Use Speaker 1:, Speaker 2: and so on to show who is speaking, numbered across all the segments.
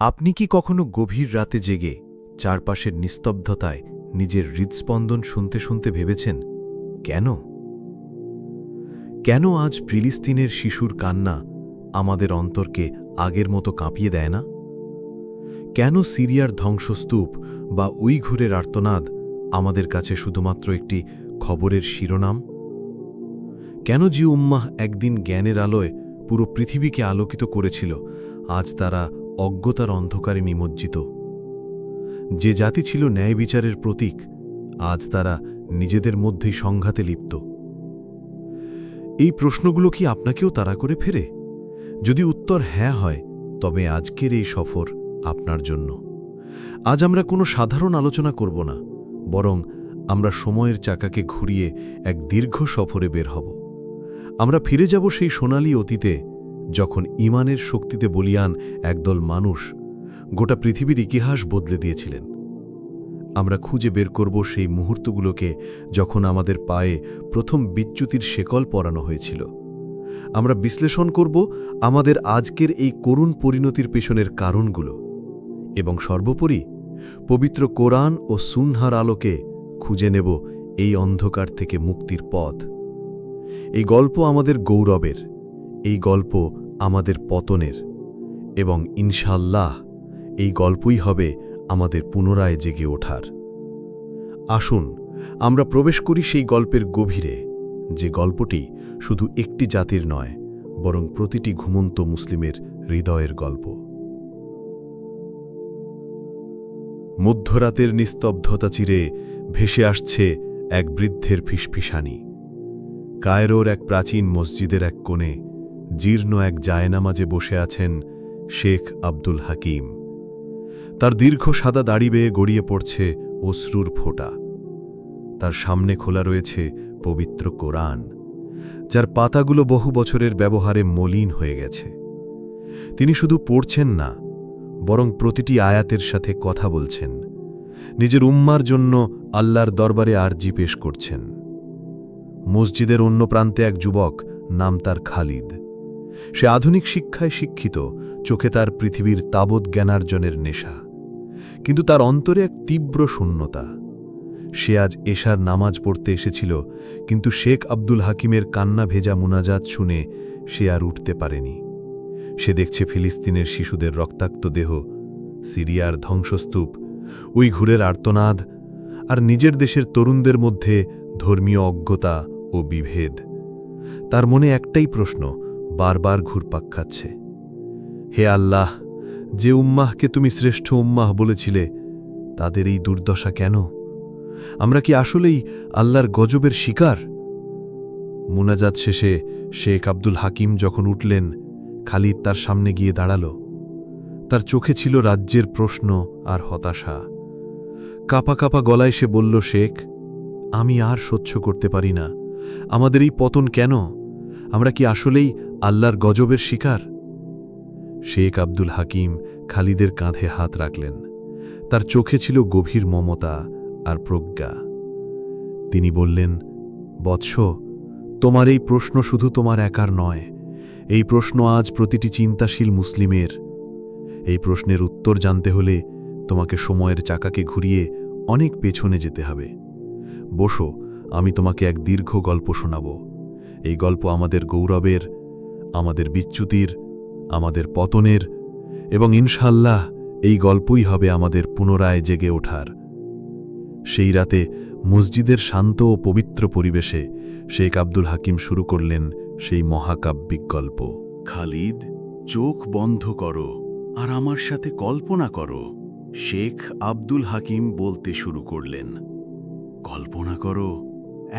Speaker 1: আপনি কি কখনো গভীর রাতে জেগে চারপাশের নিস্তব্ধতায় নিজের হৃদস্পন্দন শুনতে শুনতে ভেবেছেন কেন কেন আজ ফিলিস্তিনের শিশুর কান্না আমাদের অন্তরকে আগের মতো কাঁপিয়ে দেয় না কেন সিরিয়ার ধ্বংসস্তূপ বা উইঘুরের আর্তনাদ আমাদের কাছে শুধুমাত্র একটি খবরের শিরোনাম কেন জি উম্মাহ একদিন জ্ঞানের আলোয় পুরো পৃথিবীকে আলোকিত করেছিল আজ তারা অজ্ঞতার অন্ধকারে নিমজ্জিত যে জাতি ছিল ন্যায় বিচারের প্রতীক আজ তারা নিজেদের মধ্যেই সংঘাতে লিপ্ত এই প্রশ্নগুলো কি আপনাকেও তাড়া করে ফেরে যদি উত্তর হ্যাঁ হয় তবে আজকের এই সফর আপনার জন্য আজ আমরা কোনো সাধারণ আলোচনা করব না বরং আমরা সময়ের চাকাকে ঘুরিয়ে এক দীর্ঘ সফরে বের হব আমরা ফিরে যাব সেই সোনালী অতীতে যখন ঈমানের শক্তিতে বলিয়ান একদল মানুষ গোটা পৃথিবীর ইতিহাস বদলে দিয়েছিলেন আমরা খুঁজে বের করব সেই মুহূর্তগুলোকে যখন আমাদের পায়ে প্রথম বিচ্যুতির শেকল পরানো হয়েছিল আমরা বিশ্লেষণ করব আমাদের আজকের এই করুণ পরিণতির পেছনের কারণগুলো এবং সর্বোপরি পবিত্র কোরআন ও সুন্নাহর আলোকে খুঁজে নেব এই অন্ধকার থেকে মুক্তির পথ এই গল্প আমাদের গৌরবের এই গল্প আমাদের পতনের এবং ইনশাআল্লাহ এই গল্পই হবে আমাদের পুনরায় জেগে ওঠার আসুন আমরা প্রবেশ করি সেই গল্পের গভীরে যে গল্পটি শুধু একটি জাতির নয় বরং প্রতিটি ঘুমন্ত মুসলিমের হৃদয়ের গল্প মধ্যরাতের নিস্তব্ধতা চিরে ভেসে আসছে এক বৃদ্ধের ফিসফিসানি কায়রোর এক প্রাচীন মসজিদের এক কোণে জীর্ণ এক জায়নামাজে বসে আছেন শেখ আব্দুল হাকিম তার দীর্ঘ সাদা দাড়ি বেয়ে গড়িয়ে পড়ছে অশ্রুর ফোঁটা তার সামনে খোলা রয়েছে পবিত্র কোরআন যার পাতাগুলো বহু বছরের ব্যবহারে মলিন হয়ে গেছে তিনি শুধু পড়ছেন না বরং প্রতিটি আয়াতের সাথে কথা বলছেন নিজের উম্মার জন্য আল্লাহর দরবারে আরজি পেশ করছেন মসজিদের অন্য প্রান্তে এক যুবক নাম তার খালিদ সে আধুনিক শিক্ষায় শিক্ষিত চোখে তার পৃথিবীর তাবৎ জ্ঞানার্জনের নেশা কিন্তু তার অন্তরে এক তীব্র শূন্যতা সে আজ এশার নামাজ পড়তে এসেছিল কিন্তু শেখ আব্দুল হাকিমের কান্না ভেজা মুনাজাত শুনে সে আর উঠতে পারেনি সে দেখছে ফিলিস্তিনের শিশুদের রক্তাক্ত দেহ সিরিয়ার ধ্বংসস্তূপ উইঘুরের আর্তনাদ আর নিজের দেশের তরুণদের মধ্যে ধর্মীয় অজ্ঞতা ও বিভেদ তার মনে একটাই প্রশ্ন বারবার ঘুরপাক খাচ্ছে হে আল্লাহ যে উম্মাহকে তুমি শ্রেষ্ঠ উম্মাহ বলেছিলে তাদের এই দুর্দশা কেন আমরা কি আসলেই আল্লাহর গজবের শিকার মুনাজাত শেষে শেখ আব্দুল হাকিম যখন উঠলেন খালিদ তার সামনে গিয়ে দাঁড়াল তার চোখে ছিল রাজ্যের প্রশ্ন আর হতাশা কাপা কাপা গলায় সে বলল শেখ আমি আর সহ্য করতে পারি না আমাদের এই পতন কেন আমরা কি আসলেই আল্লাহর গজবের শিকার শেখ আব্দুল হাকিম খালিদের কাঁধে হাত রাখলেন তার চোখে ছিল গভীর মমতা আর প্রজ্ঞা তিনি বললেন বৎস তোমার এই প্রশ্ন শুধু তোমার একার নয় এই প্রশ্ন আজ প্রতিটি চিন্তাশীল মুসলিমের এই প্রশ্নের উত্তর জানতে হলে তোমাকে সময়ের চাকাকে ঘুরিয়ে অনেক পেছনে যেতে হবে বসো আমি তোমাকে এক দীর্ঘ গল্প শোনাব এই গল্প আমাদের গৌরবের আমাদের বিচ্যুতির আমাদের পতনের এবং ইনশাআল্লাহ এই গল্পই হবে আমাদের পুনরায় জেগে ওঠার সেই রাতে মসজিদের শান্ত ও পবিত্র পরিবেশে শেখ আব্দুল হাকিম শুরু করলেন সেই মহাকাব্যিক গল্প
Speaker 2: খালিদ চোখ বন্ধ করো আর আমার সাথে কল্পনা করো শেখ আব্দুল হাকিম বলতে শুরু করলেন কল্পনা করো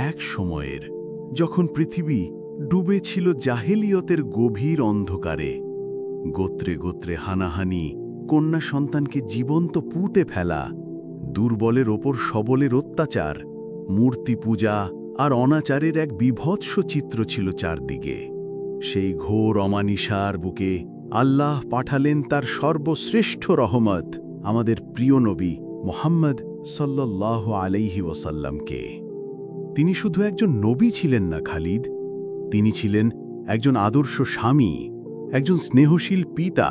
Speaker 2: এক সময়ের যখন পৃথিবী ডুবে ছিল জাহেলিয়তের গভীর অন্ধকারে গোত্রে গোত্রে হানাহানি কন্যা সন্তানকে জীবন্ত পুঁতে ফেলা দুর্বলের ওপর সবলের অত্যাচার মূর্তি পূজা আর অনাচারের এক বিভৎস চিত্র ছিল চারদিকে সেই ঘোর অমানিসার বুকে আল্লাহ পাঠালেন তার সর্বশ্রেষ্ঠ রহমত আমাদের প্রিয় নবী মুহাম্মদ সাল্লাল্লাহু আলাইহি ওয়াসাল্লামকে তিনি শুধু একজন নবী ছিলেন না খালিদ তিনি ছিলেন একজন আদর্শ স্বামী একজন স্নেহশীল পিতা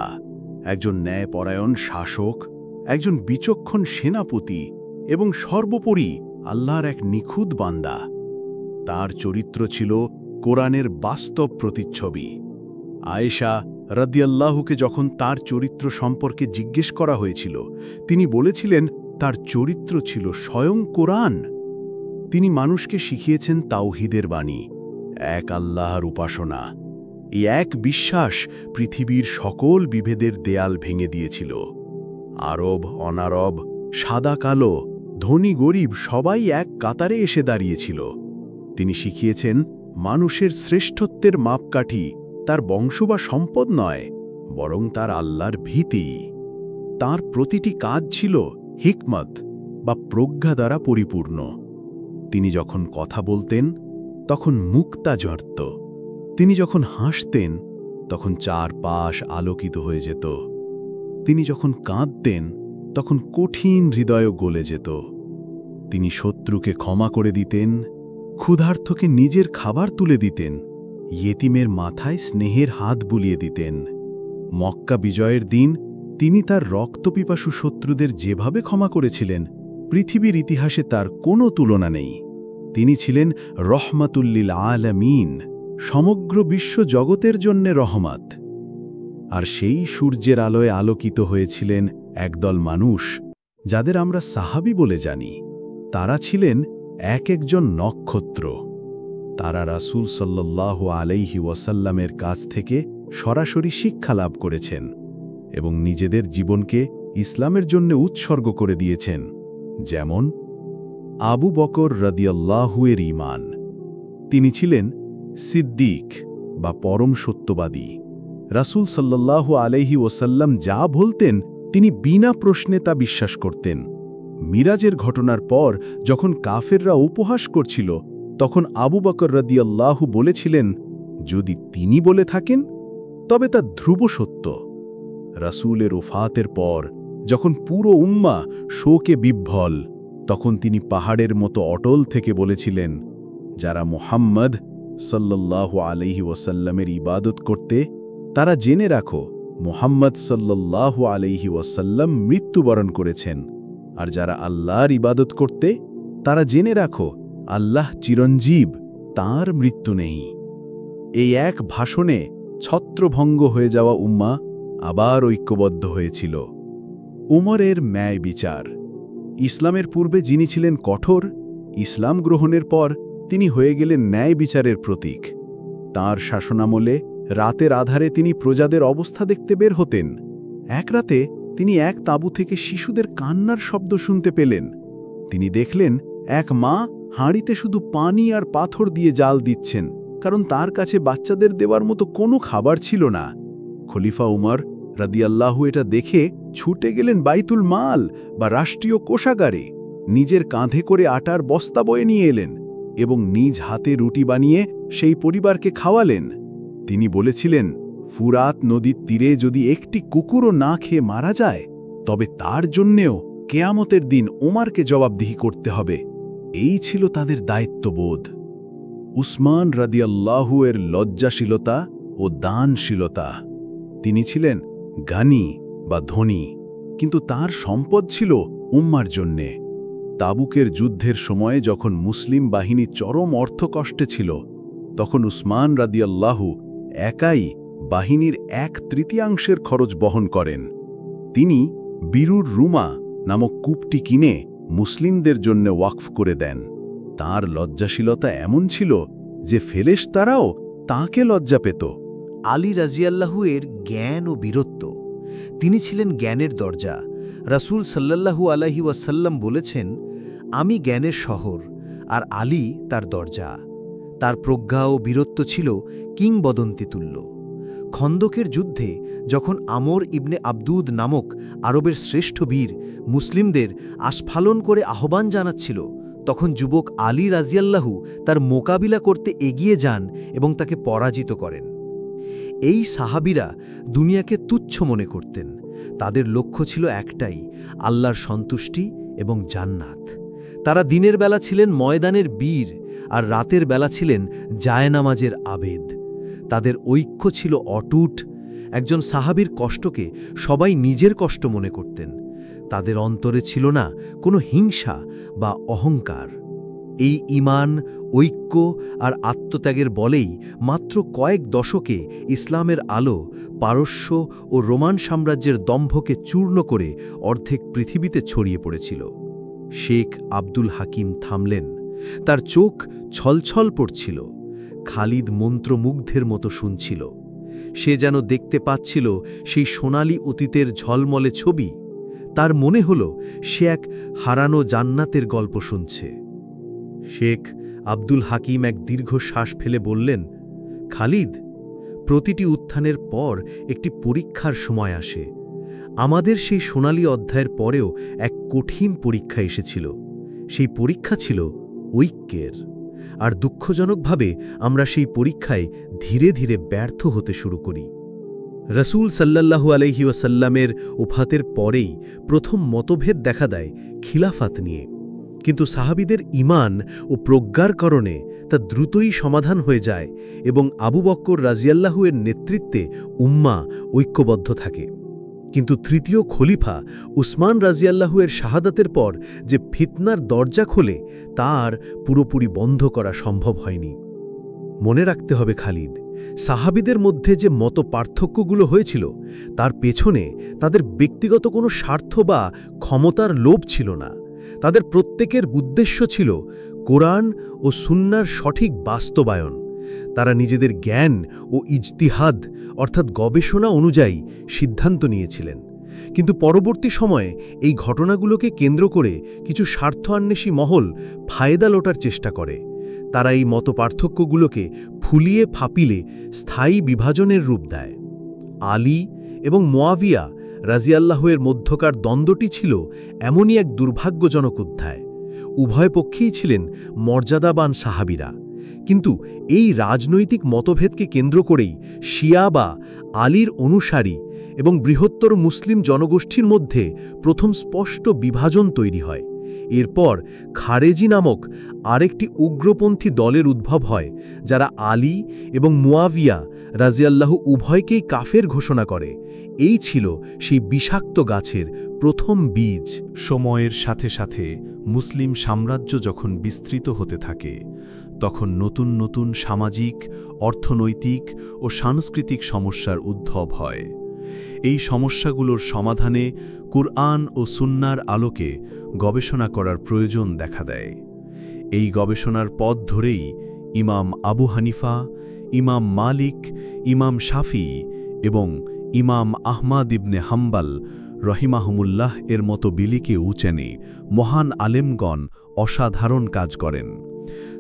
Speaker 2: একজন ন্যায়পরায়ণ শাসক, একজন বিচক্ষণ সেনাপতি এবং সর্বোপরি আল্লাহর এক নিখুঁত বান্দা। তার চরিত্র ছিল কোরআনের বাস্তব প্রতিচ্ছবি। আয়েশা রাদিয়াল্লাহুকে যখন তার চরিত্র সম্পর্কে জিজ্ঞেস করা হয়েছিল, তিনি বলেছিলেন তার চরিত্র ছিল স্বয়ং কোরআন। তিনি মানুষকে শিখিয়েছেন তাওহীদের বাণী, এক আল্লাহর উপাসনা। এই এক বিশ্বাস পৃথিবীর সকল বিভেদের দেয়াল ভেঙে দিয়েছিল। আরব অনারব, সাদা কালো, ধনী গরিব সবাই এক কাতারে এসে দাঁড়িয়েছিল। তিনি শিখিয়েছেন মানুষের শ্রেষ্ঠত্বের মাপকাঠি তার বংশ বা সম্পদ নয়, বরং তার আল্লাহর ভীতি। তার প্রতিটি কাজ ছিল হিকমত বা প্রজ্ঞা দ্বারা পরিপূর্ণ। তিনি যখন কথা বলতেন তখন মুক্তা ঝরত, তিনি যখন হাসতেন তখন চারপাশ আলোকিত হয়ে যেত, তিনি যখন কাঁদতেন তখন কঠিন হৃদয় গলে যেত। তিনি শত্রুকে ক্ষমা করে দিতেন, ক্ষুধার্তকে নিজের খাবার তুলে দিতেন, ইয়েতিমের মাথায় স্নেহের হাত বুলিয়ে দিতেন। মক্কা বিজয়ের দিন তিনি তার রক্তপিপাসু শত্রুদের যেভাবে ক্ষমা করেছিলেন, পৃথিবীর ইতিহাসে তার কোনো তুলনা নেই। তিনি ছিলেন রহমাতুল্লিল আলামিন, সমগ্র বিশ্ব জগতের জন্যে রহমত। আর সেই সূর্যের আলোয় আলোকিত হয়েছিলেন একদল মানুষ, যাদের আমরা সাহাবী বলে জানি। তারা ছিলেন এক একজন নক্ষত্র। তারা রাসূল সাল্লাল্লাহু আলাইহি ওয়াসাল্লামের কাছ থেকে সরাসরি শিক্ষা লাভ করেছেন এবং নিজেদের জীবনকে ইসলামের জন্য উৎসর্গ করে দিয়েছেন। যেমন আবু বকর রাদিয়াল্লাহু এর ঈমান। তিনি ছিলেন সিদ্দিক বা পরম সত্যবাদী। রাসূল সাল্লাল্লাহু আলাইহি ওয়াসাল্লাম যা বলতেন তিনি বিনা প্রশ্নে তা বিশ্বাস করতেন। মিরাজের ঘটনার পর যখন কাফেররা উপহাস করছিল, তখন আবু বকর রাদিয়াল্লাহু বলেছিলেন, যদি তিনি বলে থাকেন তবে তা ধ্রুব সত্য। রাসূলের ওফাতের পর যখন পুরো উম্মাহ শোকে বিহ্বল, তখন তিনি পাহাড়ের মতো অটল থেকে বলেছিলেন, যারা মুহাম্মদ সাল্লাল্লাহু আলাইহি ওয়াসাল্লামের ইবাদত করতে, তারা জেনে রাখো মুহাম্মদ সাল্লাল্লাহু আলাইহি ওয়াসাল্লাম মৃত্যুবরণ করেছেন। আর যারা আল্লাহর ইবাদত করতে, তারা জেনে রাখো আল্লাহ চিরঞ্জীব, তার মৃত্যু নেই। এই এক ভাষণে ছত্রভঙ্গ হয়ে যাওয়া উম্মাহ আবার ঐক্যবদ্ধ হয়েছিল। উমরের ন্যায় বিচার। ইসলামের পূর্বে যিনি ছিলেন কঠোর, ইসলাম গ্রহণের পর তিনি হয়ে গেলেন ন্যায় বিচারের প্রতীক। তাঁর শাসনামলে রাতের আধারে তিনি প্রজাদের অবস্থা দেখতে বের হতেন। এক রাতে তিনি এক তাঁবু থেকে শিশুদের কান্নার শব্দ শুনতে পেলেন। তিনি দেখলেন এক মা হাঁড়িতে শুধু পানি আর পাথর দিয়ে জাল দিচ্ছেন, কারণ তার কাছে বাচ্চাদের দেওয়ার মতো কোনো খাবার ছিল না। খলিফা উমর রাদিয়াল্লাহু এটা দেখে ছুটে গেলেন বাইতুল মাল বা রাষ্ট্রীয় কোষাগারে। নিজের কাঁধে করে আটার বস্তা বয়ে নিয়ে এলেন এবং নিজ হাতে রুটি বানিয়ে সেই পরিবারকে খাওয়ালেন। তিনি বলেছিলেন, ফুরাত নদীর তীরে যদি একটি কুকুরও না খেয়ে মারা যায়, তবে তার জন্যেও কেয়ামতের দিন ওমরকে জবাবদিহি করতে হবে। এই ছিল তাদের দায়িত্ববোধ। উসমান রাদিয়াল্লাহু এর লজ্জাশীলতা ও দানশীলতা। তিনি ছিলেন গানি বা ধনী, কিন্তু তার সম্পদ ছিল উম্মার জন্যে। তাবুকের যুদ্ধের সময়ে যখন মুসলিম বাহিনী চরম অর্থকষ্টে ছিল, তখন উসমান রাদিয়াল্লাহু একাই বাহিনীর 1/3 খরচ বহন করেন। তিনি বীরুর রুমা নামক কূপটি কিনে মুসলিমদের জন্য ওয়াকফ করে দেন। তার লজ্জাশীলতা এমন ছিল যে ফেরেশতারাও তাঁকে লজ্জা পেত।
Speaker 3: আলী রাজিয়াল্লাহু এর জ্ঞান ও বীরত্ব। তিনি ছিলেন জ্ঞানের দরজা। রাসূল সাল্লাল্লাহু আলাইহি ওয়াসাল্লাম বলেছেন, আমি জ্ঞানের শহর আর আলী তার দরজা। তার প্রজ্ঞা ও বীরত্ব ছিল কিংবদন্তিতুল্য। খন্দকের যুদ্ধে যখন আমর ইবনে আবদুদ নামক আরবের শ্রেষ্ঠ বীর মুসলিমদের আস্ফালন করে আহ্বান জানাচ্ছিল, তখন যুবক আলী রাজিয়াল্লাহু তার মোকাবিলা করতে এগিয়ে যান এবং তাকে পরাজিত করেন। এই সাহাবীরা দুনিয়াকে তুচ্ছ মনে করতেন। তাদের লক্ষ্য ছিল একটাই, আল্লাহর সন্তুষ্টি এবং জান্নাত। তারা দিনের বেলা ছিলেন ময়দানের বীর আর রাতের বেলা ছিলেন জায়নামাজের আবেদ। তাদের ঐক্য ছিল অটুট। একজন সাহাবীর কষ্টকে সবাই নিজের কষ্ট মনে করতেন। তাদের অন্তরে ছিল না কোনো হিংসা বা অহংকার। এই ঈমান, ঐক্য আর আত্মত্যাগের বলেই মাত্র কয়েক দশকে ইসলামের আলো পারস্য ও রোমান সাম্রাজ্যের দম্ভকে চূর্ণ করে অর্ধেক পৃথিবীতে ছড়িয়ে পড়েছিল। শেখ আব্দুল হাকিম থামলেন। তার চোখ ছলছল পড়ছিল। খালিদ মন্ত্রমুগ্ধের মতো শুনছিল। সে যেন দেখতে পাচ্ছিল সেই সোনালি অতীতের ঝলমলে ছবি। তার মনে হল সে এক হারানো জান্নাতের গল্প শুনছে। শেখ আব্দুল হাকিম এক দীর্ঘ শ্বাস ফেলে বললেন, খালিদ, প্রতিটি উত্থানের পর একটি পরীক্ষার সময় আসে। আমাদের সেই সোনালি অধ্যায়ের পরেও এক কঠিন পরীক্ষা এসেছিল। সেই পরীক্ষা ছিল ঐক্যের। আর দুঃখজনকভাবে আমরা সেই পরীক্ষায় ধীরে ধীরে ব্যর্থ হতে শুরু করি। রসুল সাল্লাল্লাহু আলাইহি ওয়াসাল্লামের ওফাতের পরেই প্রথম মতভেদ দেখা দেয় খিলাফাত নিয়ে। কিন্তু সাহাবীদের ঈমান ও প্রজ্ঞার কারণে তা দ্রুতই সমাধান হয়ে যায় এবং আবু বকর রাজিয়াল্লাহু এর নেতৃত্বে উম্মাহ ঐক্যবদ্ধ থাকে। কিন্তু তৃতীয় খলিফা উসমান রাজিয়াল্লাহু এর শাহাদাতের পর যে ফিতনার দরজা খোলে তার পুরোপুরি বন্ধ করা সম্ভব হয়নি। মনে রাখতে হবে খালিদ, সাহাবীদের মধ্যে যে মত পার্থক্যগুলো হয়েছিল তার পেছনে তাদের ব্যক্তিগত কোনো স্বার্থ বা ক্ষমতার লোভ ছিল না। তাদের প্রত্যেকের উদ্দেশ্য ছিল কোরআন ও সুন্নাহর সঠিক বাস্তবায়ন। তারা নিজেদের জ্ঞান ও ইজতিহাদ অর্থাৎ গবেষণা অনুযায়ী সিদ্ধান্ত নিয়েছিলেন। কিন্তু পরবর্তী সময়ে এই ঘটনাগুলোকে কেন্দ্র করে কিছু স্বার্থান্বেষী মহল ফায়দা লোটার চেষ্টা করে। তারা এই মতপার্থক্যগুলোকে ফুলিয়ে ফাপিলে স্থায়ী বিভাজনের রূপ দেয়। আলী এবং মুয়াবিয়া রাজিয়াল্লাহু-এর মধ্যকার দ্বন্দ্বটি ছিল এমনই এক দুর্ভাগ্যজনক অধ্যায়। উভয় পক্ষেই ছিলেন মর্যাদাবান সাহাবীরা। কিন্তু এই রাজনৈতিক মতভেদকে কেন্দ্র করেই শিয়া বা আলীর অনুসারী এবং বৃহত্তর মুসলিম জনগোষ্ঠীর মধ্যে প্রথম স্পষ্ট বিভাজন তৈরি হয়। এরপর খারেজি নামক আরেকটি উগ্রপন্থী দলের উদ্ভব হয়, যারা আলী এবং মুয়াবিয়া রাজিয়াল্লাহু উভয়কেই কাফের ঘোষণা করে। এই ছিল সেই বিষাক্ত গাছের প্রথম বীজ।
Speaker 1: সময়ের সাথে সাথে মুসলিম সাম্রাজ্য যখন বিস্তৃত হতে থাকে, তখন নতুন নতুন সামাজিক, অর্থনৈতিক ও সাংস্কৃতিক সমস্যার উদ্ভব হয়। এই সমস্যাগুলোর সমাধানে কুরআন ও সুন্নাহর আলোকে গবেষণা করার প্রয়োজন দেখা দেয়। এই গবেষণার পথ ধরেই ইমাম আবু হানিফা, ইমাম মালিক, ইমাম শাফি এবং ইমাম আহমাদ ইবনে হাম্বাল রহিমাহুমুল্লাহ এর মতো বিলিকে উচেনে মহান আলেমগণ অসাধারণ কাজ করেন।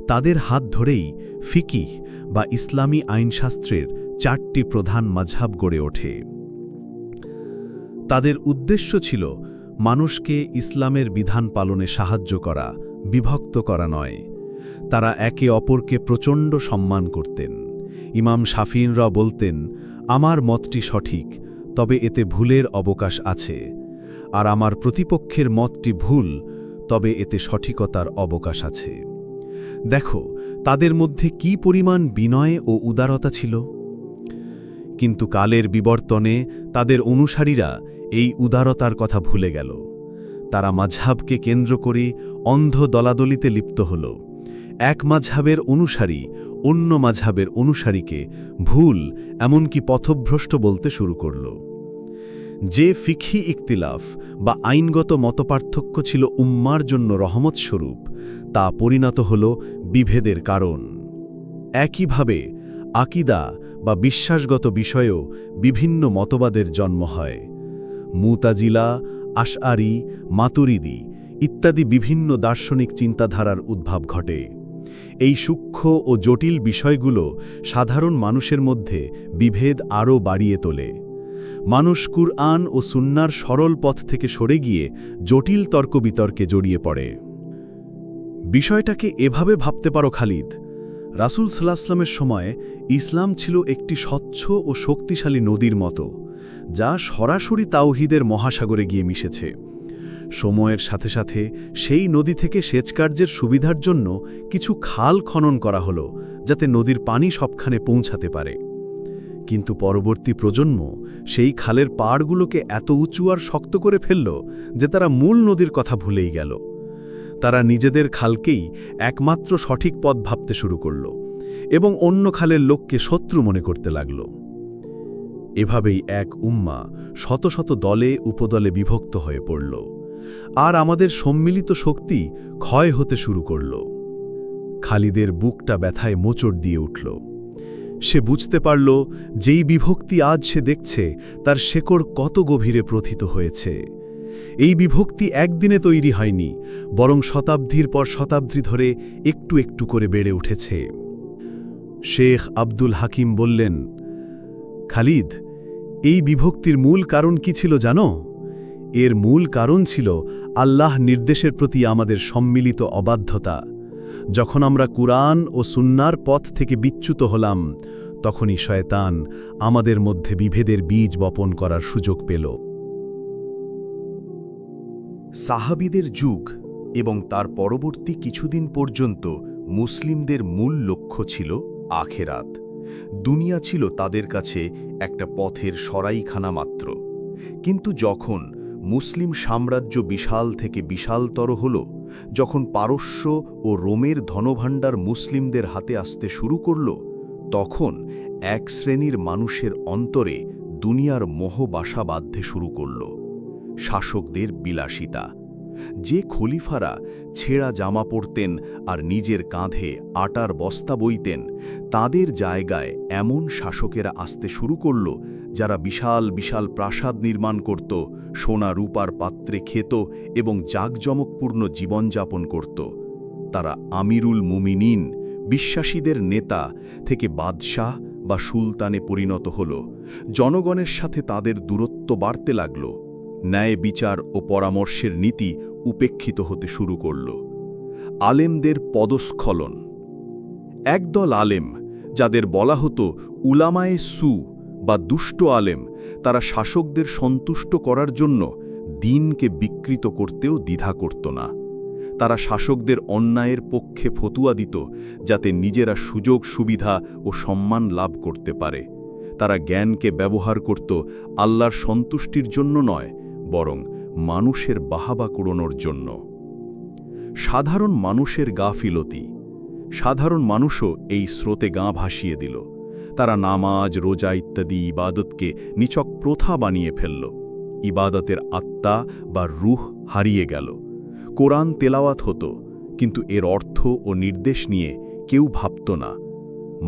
Speaker 1: তাদের হাত ধরেই ফিকিহ বা ইসলামী আইনশাস্ত্রের 4টি প্রধান মাযহাব গড়ে ওঠে। তাদের উদ্দেশ্য ছিল মানুষকে ইসলামের বিধান পালনে সাহায্য করা, বিভক্ত করা নয়। তারা একে অপরকে প্রচণ্ড সম্মান করতেন। ইমাম শাফিঈরা বলতেন, আমার মতটি সঠিক, তবে এতে ভুলের অবকাশ আছে, আর আমার প্রতিপক্ষের মতটি ভুল, তবে এতে সঠিকতার অবকাশ আছে। দেখো তাদের মধ্যে কি পরিমাণ বিনয় ও উদারতা ছিল। কিন্তু কালের বিবর্তনে তাদের অনুসারীরা এই উদারতার কথা ভুলে গেল। তারা মাযহাবকে কেন্দ্র করে অন্ধ দলাদলিতে লিপ্ত হল। এক মাযহাবের অনুসারী অন্য মাযহাবের অনুসারীকে ভুল, এমনকি পথভ্রষ্ট বলতে শুরু করল। যে ফিকহি ইখতিলাফ বা আইনগত মতপার্থক্য ছিল উম্মার জন্য রহমত স্বরূপ, তা পরিণত হল বিভেদের কারণ। একইভাবে আকিদা বা বিশ্বাসগত বিষয়েও বিভিন্ন মতবাদের জন্ম হয়। মুতাজিলা, আশআরি, মাতুরিদি ইত্যাদি বিভিন্ন দার্শনিক চিন্তাধারার উদ্ভব ঘটে। এই সূক্ষ্ম ও জটিল বিষয়গুলো সাধারণ মানুষের মধ্যে বিভেদ আরও বাড়িয়ে তোলে। মানুষ কুরআন ও সুন্নাহর সরল পথ থেকে সরে গিয়ে জটিল তর্কবিতর্কে জড়িয়ে পড়ে। বিষয়টাকে এভাবে ভাবতে পারো খালিদ, রাসূল সাল্লাল্লাহু আলাইহি ওয়াসাল্লামের সময় ইসলাম ছিল একটি স্বচ্ছ ও শক্তিশালী নদীর মতো, যা সরাসরি তাওহীদের মহাসাগরে গিয়ে মিশেছে। সময়ের সাথে সাথে সেই নদী থেকে সেচকার্যের সুবিধার জন্য কিছু খাল খনন করা হলো, যাতে নদীর পানি সবখানে পৌঁছাতে পারে। কিন্তু পরবর্তী প্রজন্ম সেই খালের পাড়গুলোকে এত উঁচু আর শক্ত করে ফেলল যে তারা মূল নদীর কথা ভুলেই গেল। তারা নিজেদের খালকেই একমাত্র সঠিক পথ ভাবতে শুরু করল এবং অন্য খালের লোককে শত্রু মনে করতে লাগল। এভাবেই এক উম্মা শত শত দলে উপদলে বিভক্ত হয়ে পড়ল, আর আমাদের সম্মিলিত শক্তি ক্ষয় হতে শুরু করল। খালিদের বুকটা ব্যথায় মোচড় দিয়ে উঠল। সে বুঝতে পারল যেই বিভক্তি আজ সে দেখছে তার শেকড় কত গভীরে প্রথিত হয়েছে। এই বিভক্তি একদিনে তৈরি হয়নি, বরং শতাব্দীর পর শতাব্দী ধরে একটু একটু করে বেড়ে উঠেছে। শেখ আব্দুল হাকিম বললেন, খালিদ, এই বিভক্তির মূল কারণ কি ছিল জানো? এর মূল কারণ ছিল আল্লাহ নির্দেশের প্রতি আমাদের সম্মিলিত অবাধ্যতা। যখন আমরা কুরআন ও সুন্নাহর পথ থেকে বিচ্যুত হলাম, তখনই শয়তান আমাদের মধ্যে বিভেদের বীজ বপন করার সুযোগ পেল।
Speaker 2: সাহাবীদের যুগ এবং তার পরবর্তী কিছুদিন পর্যন্ত মুসলিমদের মূল লক্ষ্য ছিল আখেরাত। দুনিয়া ছিল তাদের কাছে একটা পথের সরাইখানা মাত্র। কিন্তু যখন মুসলিম সাম্রাজ্য বিশাল থেকে বিশালতর হল, যখন পারস্য ও রোমের ধনভাণ্ডার মুসলিমদের হাতে আসতে শুরু করল, তখন এক শ্রেণীর মানুষের অন্তরে দুনিয়ার মোহ বাসা বাঁধতে শুরু করল। শাসকদের বিলাসিতা। যে খলিফারা ছেঁড়া জামা পরতেন আর নিজের কাঁধে আটার বস্তা বইতেন, তাদের জায়গায় এমন শাসকেরা আসতে শুরু করল যারা বিশাল বিশাল প্রাসাদ নির্মাণ করত, সোনা রূপার পাত্রে খেত এবং জাঁকজমকপূর্ণ জীবনযাপন করত। তারা আমিরুল মুমিনিন, বিশ্বাসীদের নেতা থেকে বাদশাহ বা সুলতানে পরিণত হল। জনগণের সাথে তাদের দূরত্ব বাড়তে লাগল। ন্যায় বিচার ও পরামর্শের নীতি উপেক্ষিত হতে শুরু করল। আলেমদের পদস্খলন। একদল আলেম, যাদের বলা হতো উলামায়ে সু বা দুষ্ট আলেম, তারা শাসকদের সন্তুষ্ট করার জন্য দ্বীনকে বিকৃত করতেও দ্বিধা করত না। তারা শাসকদের অন্যায়ের পক্ষে ফতুয়া দিত, যাতে নিজেরা সুযোগ সুবিধা ও সম্মান লাভ করতে পারে। তারা জ্ঞানকে ব্যবহার করত আল্লাহর সন্তুষ্টির জন্য নয়, বরং মানুষের বাহাবা কুড়োনোর জন্য। সাধারণ মানুষের গাফিলতি। সাধারণ মানুষও এই স্রোতে গা ভাসিয়ে দিল। তারা নামাজ, রোজা ইত্যাদি ইবাদতকে নিছক প্রথা বানিয়ে ফেলল। ইবাদতের আত্মা বা রূহ হারিয়ে গেল। কোরআন তেলাওয়াত হতো, কিন্তু এর অর্থ ও নির্দেশ নিয়ে কেউ ভাবত না।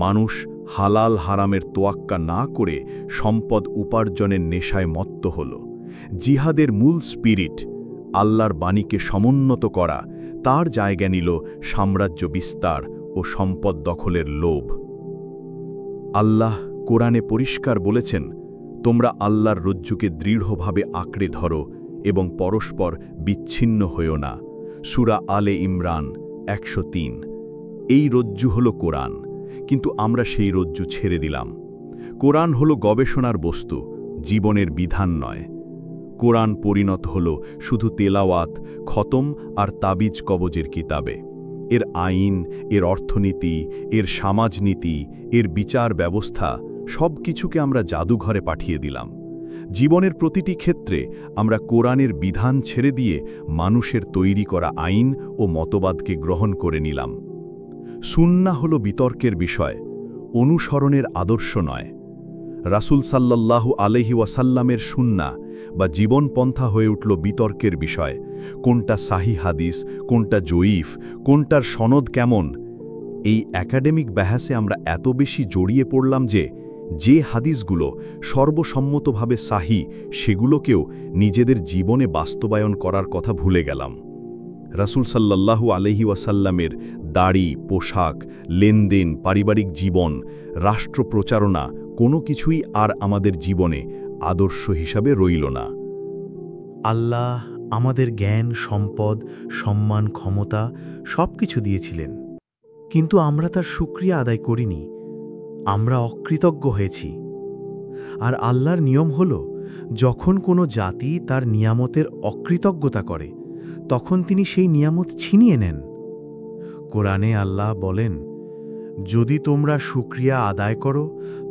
Speaker 2: মানুষ হালাল হারামের তোয়াক্কা না করে সম্পদ উপার্জনের নেশায় মত্ত হল। জিহাদের মূল স্পিরিট, আল্লাহর বাণীকে সমুন্নত করা, তার জায়গা নিল সাম্রাজ্য বিস্তার ও সম্পদ দখলের লোভ। আল্লাহ কোরআনে পরিষ্কার বলেছেন, তোমরা আল্লাহর রজ্জুকে দৃঢ়ভাবে আঁকড়ে ধরো এবং পরস্পর বিচ্ছিন্ন হইও না। সূরা আলে ইমরান 103। এই রজ্জু হল কোরআন, কিন্তু আমরা সেই রজ্জু ছেড়ে দিলাম। কোরআন হল গবেষণার বস্তু, জীবনের বিধান নয়। কোরআন পরিণত হল শুধু তেলাওয়াত, খতম আর তাবিজ কবজের কিতাবে। এর আইন, এর অর্থনীতি, এর সমাজনীতি, এর বিচার ব্যবস্থা সব কিছুকে আমরা জাদুঘরে পাঠিয়ে দিলাম। জীবনের প্রতিটি ক্ষেত্রে আমরা কোরআনের বিধান ছেড়ে দিয়ে মানুষের তৈরি করা আইন ও মতবাদকে গ্রহণ করে নিলাম। সুন্নাহ হল বিতর্কের বিষয়, অনুসরণের আদর্শ নয়। রাসূল সাল্লাল্লাহু আলাইহি ওয়াসাল্লামের সুন্নাহ বা জীবনপন্থা হয়ে উঠল বিতর্কের বিষয়। কোনটা সাহিহ হাদিস, কোনটা জয়ীফ, কোনটার সনদ কেমন, এই একাডেমিক বাহাসে আমরা এত বেশি জড়িয়ে পড়লাম যে হাদিসগুলো সর্বসম্মতভাবে সাহি, সেগুলোকেও নিজেদের জীবনে বাস্তবায়ন করার কথা ভুলে গেলাম। রাসূল সাল্লাল্লাহু আলাইহি ওয়াসাল্লামের দাড়ি, পোশাক, লেনদেন, পারিবারিক জীবন, রাষ্ট্র প্রচারণা কোনো কিছুই আর আমাদের জীবনে আদর্শ হিসাবে রইল না।
Speaker 3: আল্লাহ আমাদের জ্ঞান, সম্পদ, সম্মান, ক্ষমতা সব কিছু দিয়েছিলেন, কিন্তু আমরা তার শুকরিয়া আদায় করিনি। আমরা অকৃতজ্ঞ হয়েছি। আর আল্লাহর নিয়ম হল, যখন কোনো জাতি তার নিয়ামতের অকৃতজ্ঞতা করে, তখন তিনি সেই নিয়ামত ছিনিয়ে নেন। কোরআনে আল্লাহ বলেন,
Speaker 4: যদি তোমরা শুকরিয়া আদায় করো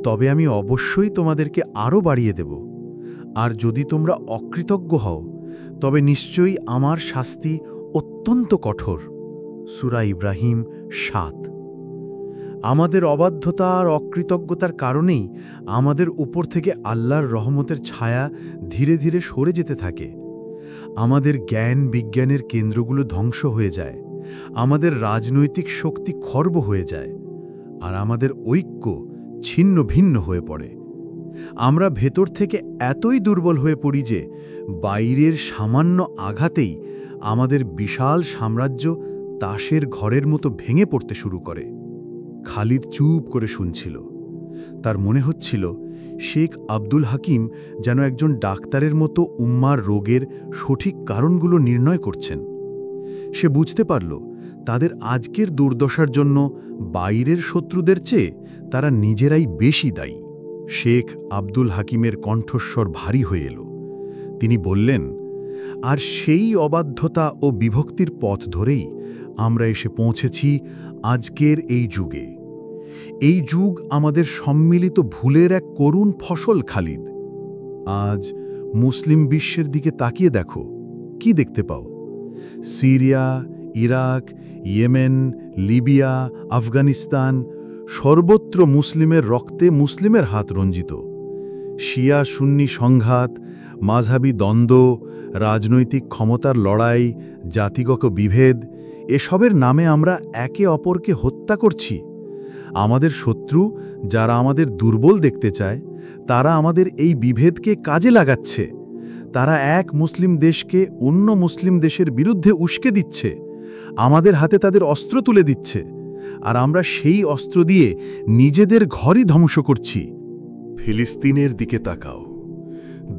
Speaker 4: তবে আমি অবশ্যই তোমাদেরকে আরও বাড়িয়ে দেব, আর যদি তোমরা অকৃতজ্ঞ হও তবে নিশ্চয়ই আমার শাস্তি অত্যন্ত কঠোর। সূরা ইব্রাহিম ৭। আমাদের অবাধ্যতা আর অকৃতজ্ঞতার কারণেই আমাদের উপর থেকে আল্লাহর রহমতের ছায়া ধীরে ধীরে সরে যেতে থাকে। আমাদের জ্ঞান বিজ্ঞানের কেন্দ্রগুলো ধ্বংস হয়ে যায়, আমাদের রাজনৈতিক শক্তি খর্ব হয়ে যায়, আর আমাদের ঐক্য ছিন্ন ভিন্ন হয়ে পড়ে। আমরা ভেতর থেকে এতই দুর্বল হয়ে পড়ি যে বাইরের সামান্য আঘাতেই আমাদের বিশাল সাম্রাজ্য তাসের ঘরের মতো ভেঙে পড়তে শুরু করে। খালিদ চুপ করে শুনছিল। তার মনে হচ্ছিল শেখ আব্দুল হাকিম যেন একজন ডাক্তারের মতো উম্মার রোগের সঠিক কারণগুলো নির্ণয় করছেন। সে বুঝতে পারল তাদের আজকের দুর্দশার জন্য বাইরের শত্রুদের চেয়ে তারা নিজেরাই বেশি দায়ী। শেখ আব্দুল হাকিমের কণ্ঠস্বর ভারী হয়ে এল। তিনি বললেন, আর সেই অবাধ্যতা ও বিভক্তির পথ ধরেই আমরা এসে পৌঁছেছি আজকের এই যুগে। এই যুগ আমাদের সম্মিলিত ভুলের এক করুণ ফসল। খালিদ, আজ মুসলিম বিশ্বের দিকে তাকিয়ে দেখো, কি দেখতে পাও? Syria, Iraq, Yemen, Libya, Afghanistan, সর্বত্র মুসলিমের রক্তে মুসলিমের হাত রঞ্জিত। শিয়া সুন্নি সংঘাত, মাঝহাবি দ্বন্দ্ব, রাজনৈতিক ক্ষমতার লড়াই, জাতিগত বিভেদ, এসবের নামে আমরা একে অপরকে হত্যা করছি। আমাদের শত্রু, যারা আমাদের দুর্বল দেখতে চায়, তারা আমাদের এই বিভেদকে কাজে লাগাচ্ছে। তারা এক মুসলিম দেশকে অন্য মুসলিম দেশের বিরুদ্ধে উস্কে দিচ্ছে, আমাদের হাতে তাদের অস্ত্র তুলে দিচ্ছে, আর আমরা সেই অস্ত্র দিয়ে নিজেদের ঘরই ধ্বংস করছি।
Speaker 1: ফিলিস্তিনের দিকে তাকাও।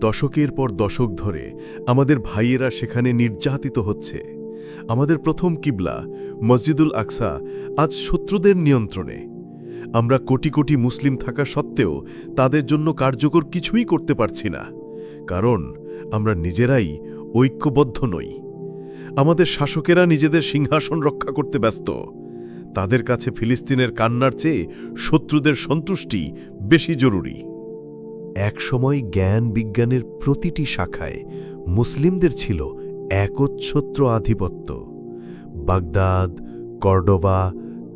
Speaker 1: দশকের পর দশক ধরে আমাদের ভাইয়েরা সেখানে নির্যাতিত হচ্ছে। আমাদের প্রথম কিবলা মসজিদুল আকসা আজ শত্রুদের নিয়ন্ত্রণে। আমরা কোটি কোটি মুসলিম থাকা সত্ত্বেও তাদের জন্য কার্যকর কিছুই করতে পারছি না, কারণ আমরা নিজেরাই ঐক্যবদ্ধ নই। আমাদের শাসকেরা নিজেদের সিংহাসন রক্ষা করতে ব্যস্ত। তাদের কাছে ফিলিস্তিনের কান্নার চেয়ে শত্রুদের সন্তুষ্টি বেশি জরুরি। একসময় জ্ঞান বিজ্ঞানের প্রতিটি শাখায় মুসলিমদের ছিল একচ্ছত্র আধিপত্য। বাগদাদ, কর্ডোবা,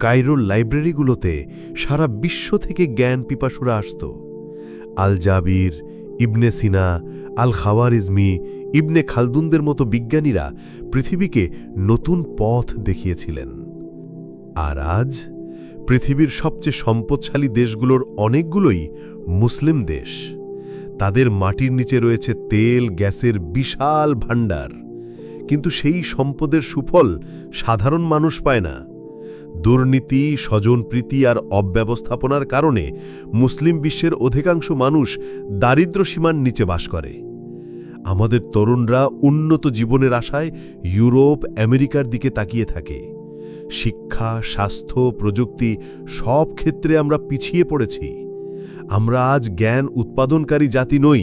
Speaker 1: কায়রোর লাইব্রেরিগুলোতে সারা বিশ্ব থেকে জ্ঞান পিপাসুরা আসত। আল জাবির, ইবনে সিনা, আল খাওয়ারিজমি, ইবনে খালদুনদের মতো বিজ্ঞানীরা পৃথিবীকে নতুন পথ দেখিয়েছিলেন। আর আজ পৃথিবীর সবচেয়ে সম্পদশালী দেশগুলোর অনেকগুলোই মুসলিম দেশ। তাদের মাটির নিচে রয়েছে তেল, গ্যাসের বিশাল ভাণ্ডার, কিন্তু সেই সম্পদের সুফল সাধারণ মানুষ পায় না। দুর্নীতি, স্বজনপ্রীতি আর অব্যবস্থাপনার কারণে মুসলিম বিশ্বের অধিকাংশ মানুষ দারিদ্র্য সীমার নিচে বাস করে। আমাদের তরুণরা উন্নত জীবনের আশায় ইউরোপ, আমেরিকার দিকে তাকিয়ে থাকে। শিক্ষা, স্বাস্থ্য, প্রযুক্তি সব ক্ষেত্রে আমরা পিছিয়ে পড়েছি। আমরা আজ জ্ঞান উৎপাদনকারী জাতি নই,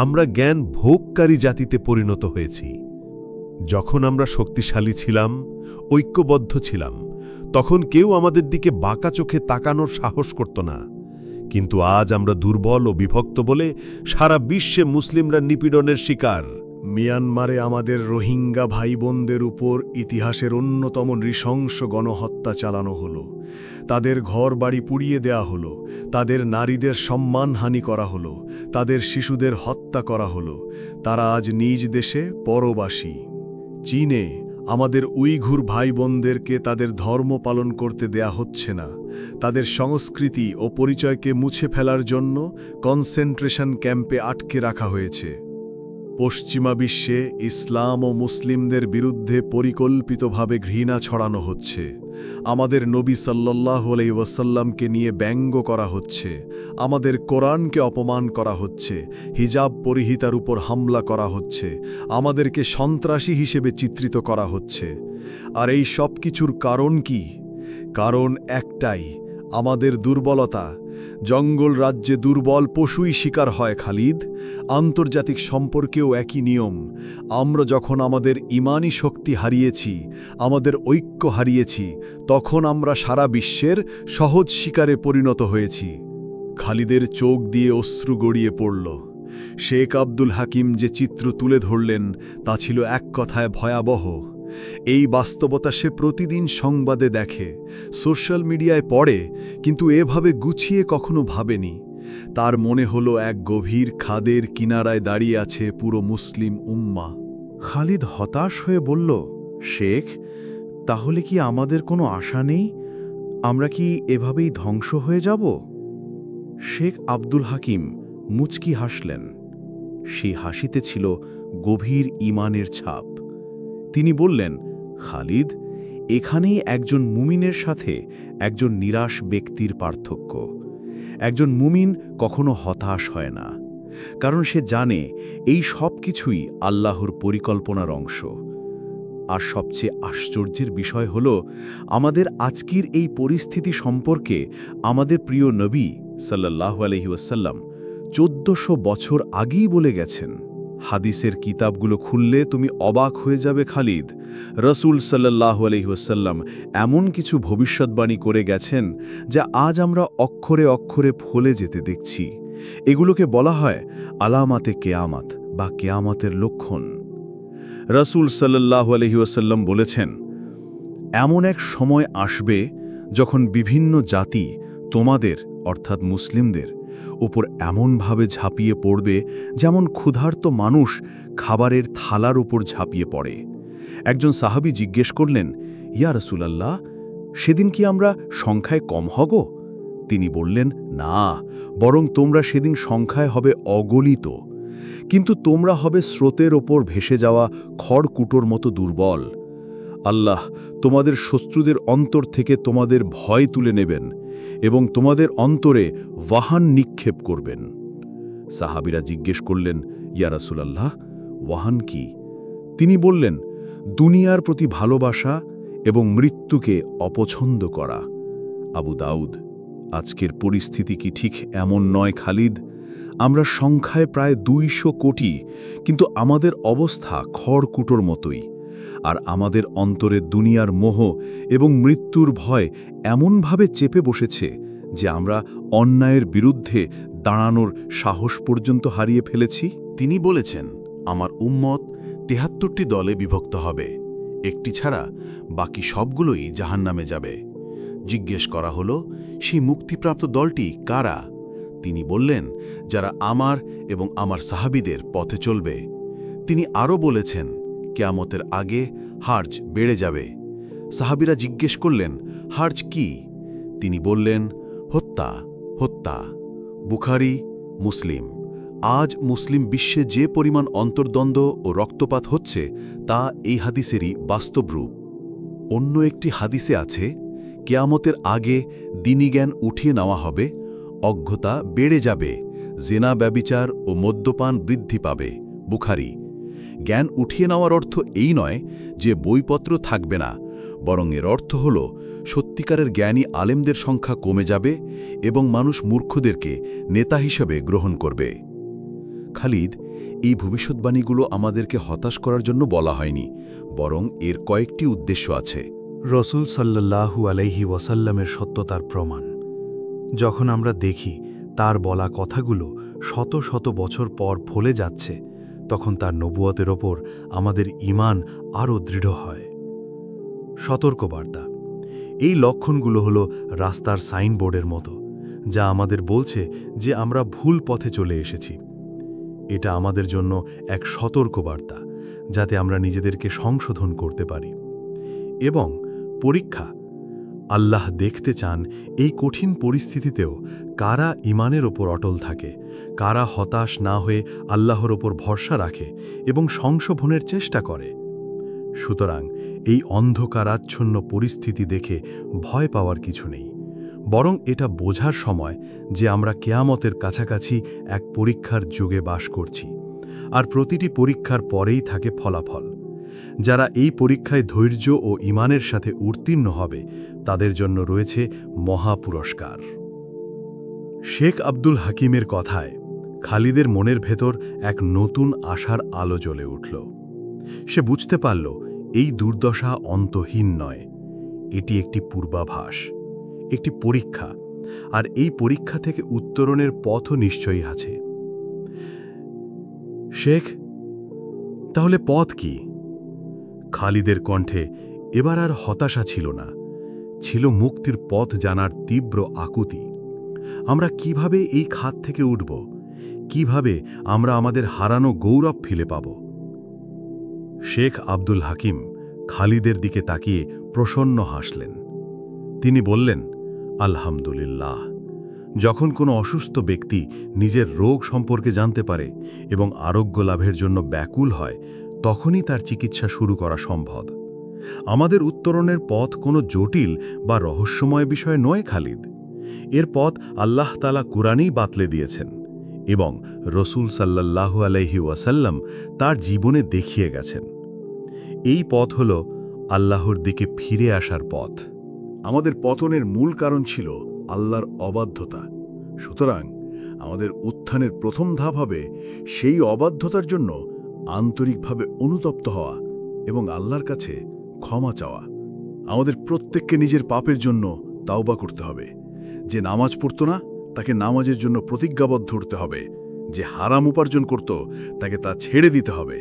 Speaker 1: আমরা জ্ঞান ভোগকারী জাতিতে পরিণত হয়েছি। যখন আমরা শক্তিশালী ছিলাম, ঐক্যবদ্ধ ছিলাম, তখন কেউ আমাদের দিকে বাঁকা চোখে তাকানোর সাহস করত না। কিন্তু আজ আমরা দুর্বল ও বিভক্ত বলে সারা বিশ্বে মুসলিমরা নিপীড়নের শিকার।
Speaker 2: মিয়ানমারে আমাদের রোহিঙ্গা ভাই বোনদের উপর ইতিহাসের অন্যতম নৃশংস গণহত্যা চালানো হলো। তাদের ঘর বাড়ি পুড়িয়ে দেয়া হলো, তাদের নারীদের সম্মানহানি করা হলো, তাদের শিশুদের হত্যা করা হলো। তারা আজ নিজ দেশে পরবাসী। চীনে আমাদের উইঘুর ভাই বোনদেরকে তাদের ধর্ম পালন করতে দেয়া হচ্ছে না। তাদের সংস্কৃতি ও পরিচয়কে মুছে ফেলার জন্য কনসেন্ট্রেশন ক্যাম্পে আটকে রাখা হয়েছে। পশ্চিমা বিশ্বে ইসলাম ও মুসলিমদের বিরুদ্ধে পরিকল্পিতভাবে ঘৃণা ছড়ানো হচ্ছে। আমাদের নবী সাল্লাল্লাহু আলাইহি ওয়াসাল্লামকে নিয়ে ব্যঙ্গ করা হচ্ছে, আমাদের কোরআনকে অপমান করা হচ্ছে, হিজাব পরিহিতার উপর হামলা করা হচ্ছে, আমাদেরকে সন্ত্রাসী হিসেবে চিত্রিত করা হচ্ছে। আর এই সব কিছুর কারণ কি? কারণ একটাই,
Speaker 1: আমাদের দুর্বলতা, জঙ্গল রাজ্যে দুর্বল পশুই শিকার হয় খালিদ। আন্তর্জাতিক সম্পর্কেও একই নিয়ম। আমরা যখন আমাদের ইমানি শক্তি হারিয়েছি, আমাদের ঐক্য হারিয়েছি, তখন আমরা সারা বিশ্বের সহজ শিকারে পরিণত হয়েছি। খালিদের চোখ দিয়ে অশ্রু গড়িয়ে পড়ল। শেখ আব্দুল হাকিম যে চিত্র তুলে ধরলেন তা ছিল এক কথায় ভয়াবহ। এই বাস্তবতা সে প্রতিদিন সংবাদে দেখে, সোশ্যাল মিডিয়ায় পড়ে, কিন্তু এভাবে গুছিয়ে কখনো ভাবেনি। তার মনে হলো এক গভীর খাদের কিনারায় দাঁড়িয়ে আছে পুরো মুসলিম উম্মাহ।
Speaker 4: খালিদ হতাশ হয়ে বলল, শেখ, তাহলে কি আমাদের কোনো আশা নেই? আমরা কি এভাবেই ধ্বংস হয়ে যাব? শেখ আব্দুল হাকিম মুচকি হাসলেন। সেই হাসিতে ছিল গভীর ঈমানের ছাপ। তিনি বললেন, খালিদ, এখানেই একজন মুমিনের সাথে একজন নিরাশ ব্যক্তির পার্থক্য। একজন মুমিন কখনো হতাশ হয় না, কারণ সে জানে এই সব কিছুই আল্লাহর পরিকল্পনার অংশ। আর সবচেয়ে আশ্চর্যের বিষয় হল, আমাদের আজকের এই পরিস্থিতি সম্পর্কে আমাদের প্রিয় নবী সাল্লাল্লাহু আলাইহি ওয়াসাল্লাম 1400 বছর আগেই বলে গেছেন। হাদিসের কিতাবগুলো খুললে তুমি অবাক হয়ে যাবে খালিদ। রসুল সাল্লাল্লাহু আলাইহি ওয়াসাল্লাম এমন কিছু ভবিষ্যৎবাণী করে গেছেন যা আজ আমরা অক্ষরে অক্ষরে ফলে যেতে দেখছি। এগুলোকে বলা হয় আলামাতে কেয়ামত বা কেয়ামতের লক্ষণ। রসুল সাল্লাল্লাহু আলাইহি ওয়াসাল্লাম বলেছেন, এমন এক সময় আসবে যখন বিভিন্ন জাতি তোমাদের অর্থাৎ মুসলিমদের উপর এমনভাবে ঝাঁপিয়ে পড়বে যেমন ক্ষুধার্ত মানুষ খাবারের থালার উপর ঝাঁপিয়ে পড়ে। একজন সাহাবী জিজ্ঞেস করলেন, ইয়া রাসূলাল্লাহ, সেদিন কি আমরা সংখ্যায় কম হব? তিনি বললেন, না, বরং তোমরা সেদিন সংখ্যায় হবে অগণিত, কিন্তু তোমরা হবে স্রোতের ওপর ভেসে যাওয়া খড়কুটোর মতো দুর্বল। আল্লাহ তোমাদের শত্রুদের অন্তর থেকে তোমাদের ভয় তুলে নেবেন এবং তোমাদের অন্তরে ওয়াহান নিক্ষেপ করবেন। সাহাবীরা জিজ্ঞেস করলেন, ইয়া রাসূলাল্লাহ, ওয়াহান কি? তিনি বললেন, দুনিয়ার প্রতি ভালোবাসা এবং মৃত্যুকে অপছন্দ করা। আবু দাউদ। আজকের পরিস্থিতি কি ঠিক এমন নয় খালিদ? আমরা সংখ্যায় প্রায় 200 কোটি, কিন্তু আমাদের অবস্থা খড়কুটোর মতোই। আর আমাদের অন্তরে দুনিয়ার মোহ এবং মৃত্যুর ভয় এমনভাবে চেপে বসেছে যে আমরা অন্যায়ের বিরুদ্ধে দাঁড়ানোর সাহস পর্যন্ত হারিয়ে ফেলেছি।
Speaker 2: তিনি বলেছেন, আমার উম্মত 73টি দলে বিভক্ত হবে, একটি ছাড়া বাকি সবগুলোই জাহান্নামে যাবে। জিজ্ঞেস করা হলো, সেই মুক্তিপ্রাপ্ত দলটি কারা? তিনি বললেন, যারা আমার এবং আমার সাহাবীদের পথে চলবে। তিনি আরও বলেছেন, কিয়ামতের আগে হার্জ বেড়ে যাবে। সাহাবীরা জিজ্ঞেস করলেন, হার্জ কি? তিনি বললেন, হত্যা, হত্যা। বুখারী, মুসলিম। আজ মুসলিম বিশ্বে যে পরিমাণ অন্তর্দ্বন্দ্ব ও রক্তপাত হচ্ছে তা এই হাদিসেরই বাস্তব রূপ। অন্য একটি হাদিসে আছে, কিয়ামতের আগে দ্বীনি জ্ঞান উঠিয়ে নেওয়া হবে, অজ্ঞতা বেড়ে যাবে, জেনা ব্যভিচার ও মদ্যপান বৃদ্ধি পাবে। বুখারী। জ্ঞান উঠিয়ে নেওয়ার অর্থ এই নয় যে বইপত্র থাকবে না, বরং এর অর্থ হল সত্যিকারের জ্ঞানী আলেমদের সংখ্যা কমে যাবে এবং মানুষ মূর্খদেরকে নেতা হিসেবে গ্রহণ করবে। খালিদ, এই ভবিষ্যৎবাণীগুলো আমাদেরকে হতাশ করার জন্য বলা হয়নি, বরং এর কয়েকটি উদ্দেশ্য আছে।
Speaker 4: রসুল সাল্লাল্লাহু আলাইহি ওয়াসাল্লামের সত্যতার প্রমাণ। যখন আমরা দেখি তার বলা কথাগুলো শত শত বছর পর ফলে যাচ্ছে, তখন তার নবুয়তের ওপর আমাদের ঈমান আরও দৃঢ় হয়। সতর্কবার্তা। এই লক্ষণগুলো হলো রাস্তার সাইনবোর্ডের মতো, যা আমাদের বলছে যে আমরা ভুল পথে চলে এসেছি। এটা আমাদের জন্য এক সতর্কবার্তা, যাতে আমরা নিজেদেরকে সংশোধন করতে পারি। এবং পরীক্ষা। আল্লাহ দেখতে চান এই কঠিন পরিস্থিতিতেও কারা ঈমানের ওপর অটল থাকে, কারা হতাশ না হয়ে আল্লাহর ওপর ভরসা রাখে এবং সংশোধনের চেষ্টা করে। সুতরাং এই অন্ধকারাচ্ছন্ন পরিস্থিতি দেখে ভয় পাওয়ার কিছু নেই, বরং এটা বোঝার সময় যে আমরা কিয়ামতের কাছাকাছি এক পরীক্ষার যুগে বাস করছি, আর প্রতিটি পরীক্ষার পরেই থাকে ফলাফল। যারা এই পরীক্ষায় ধৈর্য ও ঈমানের সাথে উত্তীর্ণ হবে,
Speaker 1: তাদের জন্য রয়েছে মহা পুরস্কার। শেখ আব্দুল হাকিমের কথায় খালিদের মনের ভেতর এক নতুন আশার আলো জ্বলে উঠল। সে বুঝতে পারল এই দুর্দশা অন্তহীন নয়, এটি একটি পূর্বাভাস, একটি পরীক্ষা, আর এই পরীক্ষা থেকে উত্তরণের পথও নিশ্চয়ই আছে। শেখ, তাহলে পথ কি? খালিদের কণ্ঠে এবার আর হতাশা ছিল না, ছিল মুক্তির পথ জানার তীব্র আকুতি। আমরা কিভাবে এই খাত থেকে উঠব? কিভাবে আমরা আমাদের হারানো গৌরব ফিরে পাব? শেখ আব্দুল হাকিম খালিদের দিকে তাকিয়ে প্রসন্ন হাসলেন। তিনি বললেন, আলহামদুলিল্লাহ। যখন কোনো অসুস্থ ব্যক্তি নিজের রোগ সম্পর্কে জানতে পারে এবং আরোগ্য লাভের জন্য ব্যাকুল হয়, তখনই তার চিকিৎসা শুরু করা সম্ভব। আমাদের উত্তরণের পথ কোনো জটিল বা রহস্যময় বিষয় নয় খালিদ। এর পথ আল্লাহ তাআলা কুরআনেই বাতলে দিয়েছেন এবং রসূল সাল্লাল্লাহু আলাইহি ওয়াসাল্লাম তার জীবনে দেখিয়ে গেছেন। এই পথ হল আল্লাহর দিকে ফিরে আসার পথ।
Speaker 2: আমাদের পতনের মূল কারণ ছিল আল্লাহর অবাধ্যতা। সুতরাং আমাদের উত্থানের প্রথম ধাপ হবে সেই অবাধ্যতার জন্য আন্তরিকভাবে অনুতপ্ত হওয়া এবং আল্লাহর কাছে ক্ষমা চাওয়া। আমাদের প্রত্যেককে নিজের পাপের জন্য তাওবা করতে হবে। যে নামাজ পড়ত না, তাকে নামাজের জন্য প্রতিজ্ঞাবদ্ধ হতে হবে। যে হারাম উপার্জন করত, তাকে তা ছেড়ে দিতে হবে।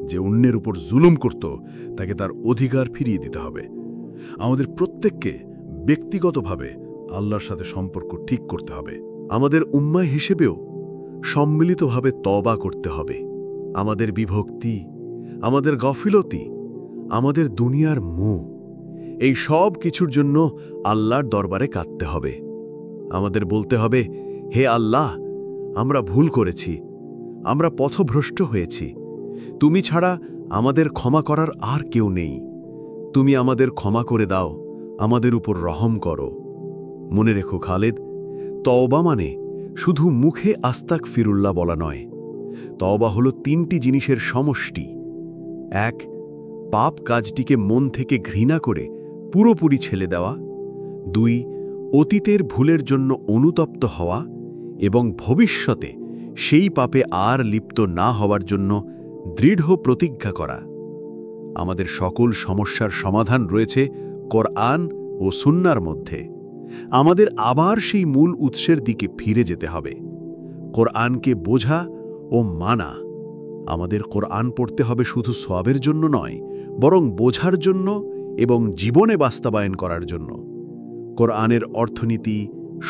Speaker 2: যে অন্যের উপর জুলুম করত, তাকে তার অধিকার ফিরিয়ে দিতে হবে। আমাদের প্রত্যেককে ব্যক্তিগতভাবে আল্লাহর সাথে সম্পর্ক ঠিক করতে হবে। আমাদের উম্মাহ হিসেবেও সম্মিলিতভাবে তওবা করতে হবে। আমাদের বিভক্তি, আমাদের গফিলতি, আমাদের দুনিয়ার মোহ, এই সব কিছুর জন্য আল্লাহর দরবারে কাঁদতে হবে। আমাদের বলতে হবে, হে আল্লাহ, আমরা ভুল করেছি, আমরা পথভ্রষ্ট হয়েছি। তুমি ছাড়া আমাদের ক্ষমা করার আর কেউ নেই। তুমি আমাদের ক্ষমা করে দাও, আমাদের উপর রহম করো। মনে রেখো খালেদ, তওবা মানে শুধু মুখে আস্তাগফিরুল্লাহ বলা নয়। তওবা হলো 3টি জিনিসের সমষ্টি। 1, পাপ কাজটিকে মন থেকে ঘৃণা করে পুরোপুরি ছেড়ে দেওয়া। 2, অতীতের ভুলের জন্য অনুতপ্ত হওয়া এবং ভবিষ্যতে সেই পাপে আর লিপ্ত না হওয়ার জন্য দৃঢ় প্রতিজ্ঞা করা। আমাদের সকল সমস্যার সমাধান রয়েছে কোরআন ও সুন্নাহর মধ্যে। আমাদের আবার সেই মূল উৎসের দিকে ফিরে যেতে হবে, কোরআনকে বোঝা ও মানা। আমাদের কোরআন পড়তে হবে শুধু সওয়াবের জন্য নয়, বরং বোঝার জন্য এবং জীবনে বাস্তবায়ন করার জন্য। কোরআনের অর্থনীতি,